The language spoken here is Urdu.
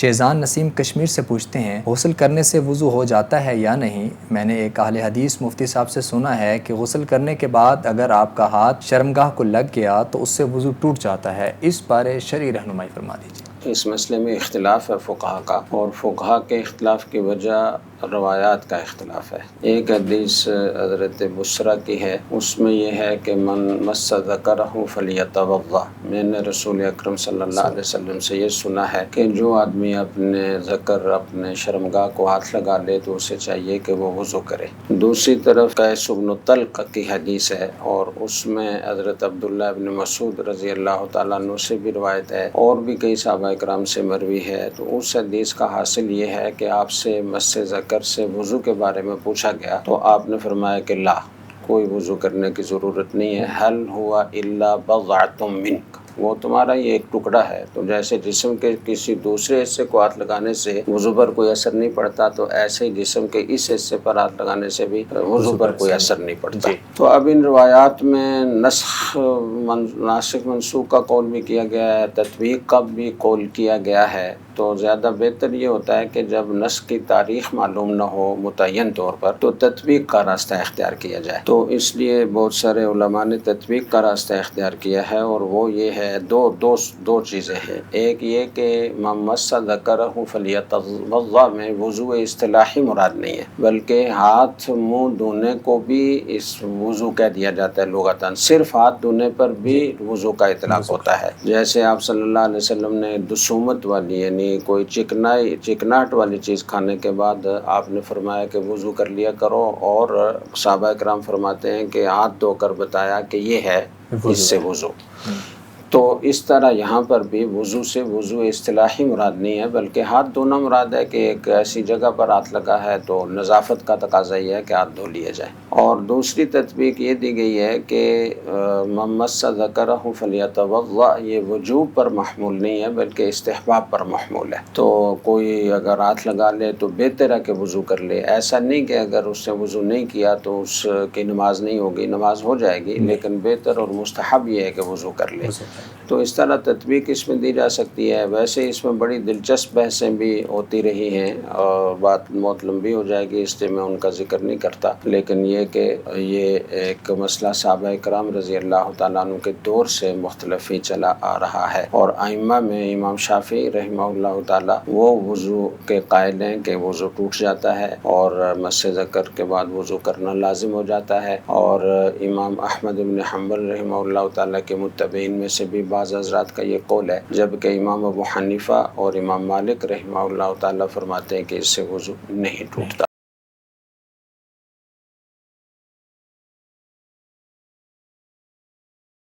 شیزان نسیم کشمیر سے پوچھتے ہیں غسل کرنے سے وضو ہو جاتا ہے یا نہیں؟ میں نے ایک اہل حدیث مفتی صاحب سے سنا ہے کہ غسل کرنے کے بعد اگر آپ کا ہاتھ شرمگاہ کو لگ گیا تو اس سے وضو ٹوٹ جاتا ہے، اس بارے شرعی رہنمائی فرما دیجیے۔ اس مسئلے میں اختلاف ہے فقہا کا، اور فقہا کے اختلاف کی وجہ روایات کا اختلاف ہے۔ ایک حدیث حضرت بصرہ کی ہے، اس میں یہ ہے کہ من مس ذکرہ فلیتوضا۔ میں نے رسول اکرم صلی اللہ علیہ وسلم سے یہ سنا ہے کہ جو آدمی اپنے ذکر اپنے شرمگاہ کو ہاتھ لگا لے تو اسے چاہیے کہ وہ وضو کرے۔ دوسری طرف قیس بن طلق کی حدیث ہے، اور اس میں حضرت عبداللہ بن مسعود رضی اللہ تعالیٰ عنہ سے بھی روایت ہے، اور بھی کئی صحابہ اکرام سے مروی ہے۔ تو اس حدیث کا حاصل یہ ہے کہ آپ سے مس ذکر سے وضو کے بارے میں پوچھا گیا تو آپ نے فرمایا کہ لا، کوئی وضو کرنے کی ضرورت نہیں ہے، حل ہوا الا بضعۃ منک، وہ تمہارا یہ ایک ٹکڑا ہے۔ تو جیسے جسم کے کسی دوسرے حصے کو ہاتھ لگانے سے وضو پر کوئی اثر نہیں پڑتا، تو ایسے ہی جسم کے اس حصے پر ہاتھ لگانے سے بھی وضو پر کوئی اثر نہیں پڑتا۔ تو اب ان روایات میں ناسخ منسوخ کا قول بھی کیا گیا ہے، تطبیق کا بھی قول کیا گیا ہے۔ تو زیادہ بہتر یہ ہوتا ہے کہ جب نسخ کی تاریخ معلوم نہ ہو متعین طور پر تو تطبیق کا راستہ اختیار کیا جائے۔ تو اس لیے بہت سارے علماء نے تطبیق کا راستہ اختیار کیا ہے، اور وہ یہ ہے دو چیزیں ہیں۔ ایک یہ کہ من مس ذکرہ فلیتوضا میں وضو اصطلاحی مراد نہیں ہے، بلکہ ہاتھ منہ دھونے کو بھی اس وضو کہہ دیا جاتا ہے لغتاً، صرف ہاتھ دھونے پر بھی وضو کا اطلاق ہوتا ہے۔ جیسے آپ صلی اللہ علیہ وسلم نے دسومت والی یعنی کوئی چکناہٹ والی چیز کھانے کے بعد آپ نے فرمایا کہ وضو کر لیا کرو، اور صحابہ کرام فرماتے ہیں کہ ہاتھ دھو کر بتایا کہ یہ ہے اس سے وضو۔ تو اس طرح یہاں پر بھی وضو سے وضو اصطلاحی مراد نہیں ہے، بلکہ ہاتھ دھونا مراد ہے کہ ایک ایسی جگہ پر ہاتھ لگا ہے تو نظافت کا تقاضا یہ ہے کہ ہاتھ دھو لیے جائے۔ اور دوسری تطبیق یہ دی گئی ہے کہ من مس ذکرہ فلیتوضا، یہ وجوب پر محمول نہیں ہے بلکہ استحباب پر محمول ہے۔ تو کوئی اگر ہاتھ لگا لے تو بہتر ہے کہ وضو کر لے، ایسا نہیں کہ اگر اس نے وضو نہیں کیا تو اس کی نماز نہیں ہوگی، نماز ہو جائے گی، لیکن بہتر اور مستحب یہ ہے کہ وضو کر لے۔ تو اس طرح تطبیق اس میں دی جا سکتی ہے۔ ویسے اس میں بڑی دلچسپ بحثیں بھی ہوتی رہی ہیں، اور بات بہت لمبی ہو جائے گی، اس لیے میں ان کا ذکر نہیں کرتا، لیکن یہ کہ یہ ایک مسئلہ صحابہ کرام رضی اللہ تعالیٰ عنہ کے دور سے مختلف ہی چلا آ رہا ہے۔ اور ائمہ میں امام شافعی رحمہ اللہ تعالیٰ وہ وضو کے قائل ہیں کہ وضو ٹوٹ جاتا ہے، اور مس ذکر کے بعد وضو کرنا لازم ہو جاتا ہے۔ اور امام احمد بن حنبل رحمہ اللہ تعالیٰ کے متبعین میں سے بھی بعض حضرات کا یہ قول ہے، جبکہ امام ابو حنیفہ اور امام مالک رحمہ اللہ تعالیٰ فرماتے ہیں کہ اس سے وضو نہیں ٹوٹتا۔